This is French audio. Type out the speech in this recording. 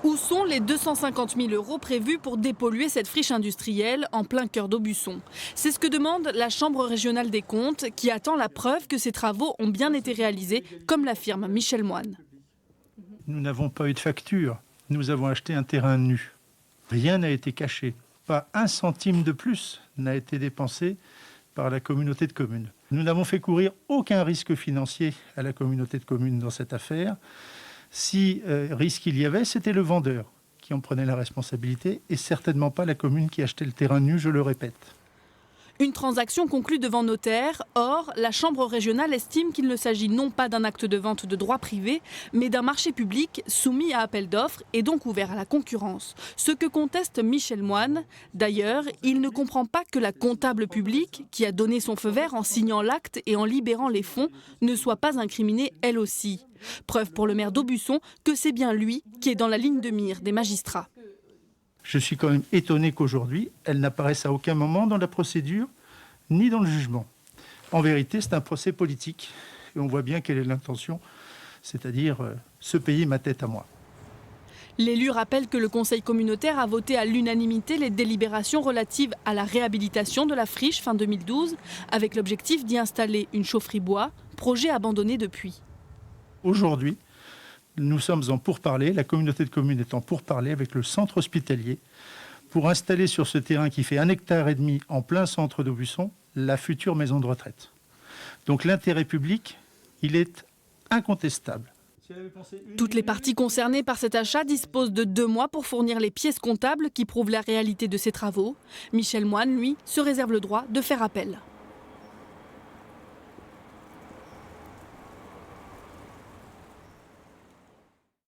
Où sont les 250 000 € prévus pour dépolluer cette friche industrielle en plein cœur d'Aubusson? C'est ce que demande la Chambre régionale des comptes qui attend la preuve que ces travaux ont bien été réalisés, comme l'affirme Michel Moine. Nous n'avons pas eu de facture. Nous avons acheté un terrain nu. Rien n'a été caché. Pas un centime de plus n'a été dépensé par la communauté de communes. Nous n'avons fait courir aucun risque financier à la communauté de communes dans cette affaire. Si risque il y avait, c'était le vendeur qui en prenait la responsabilité et certainement pas la commune qui achetait le terrain nu, je le répète. Une transaction conclue devant notaire. Or, la Chambre régionale estime qu'il ne s'agit non pas d'un acte de vente de droit privé, mais d'un marché public soumis à appel d'offres et donc ouvert à la concurrence. Ce que conteste Michel Moine. D'ailleurs, il ne comprend pas que la comptable publique, qui a donné son feu vert en signant l'acte et en libérant les fonds, ne soit pas incriminée elle aussi. Preuve pour le maire d'Aubusson que c'est bien lui qui est dans la ligne de mire des magistrats. Je suis quand même étonné qu'aujourd'hui, elle n'apparaisse à aucun moment dans la procédure ni dans le jugement. En vérité, c'est un procès politique et on voit bien quelle est l'intention, c'est-à-dire se payer ma tête à moi. L'élu rappelle que le conseil communautaire a voté à l'unanimité les délibérations relatives à la réhabilitation de la friche fin 2012, avec l'objectif d'y installer une chaufferie bois, projet abandonné depuis. Aujourd'hui, nous sommes en pourparlers, la communauté de communes est en pourparlers avec le centre hospitalier pour installer sur ce terrain qui fait 1,5 hectare en plein centre d'Aubusson la future maison de retraite. Donc l'intérêt public, il est incontestable. Toutes les parties concernées par cet achat disposent de 2 mois pour fournir les pièces comptables qui prouvent la réalité de ces travaux. Michel Moine, lui, se réserve le droit de faire appel.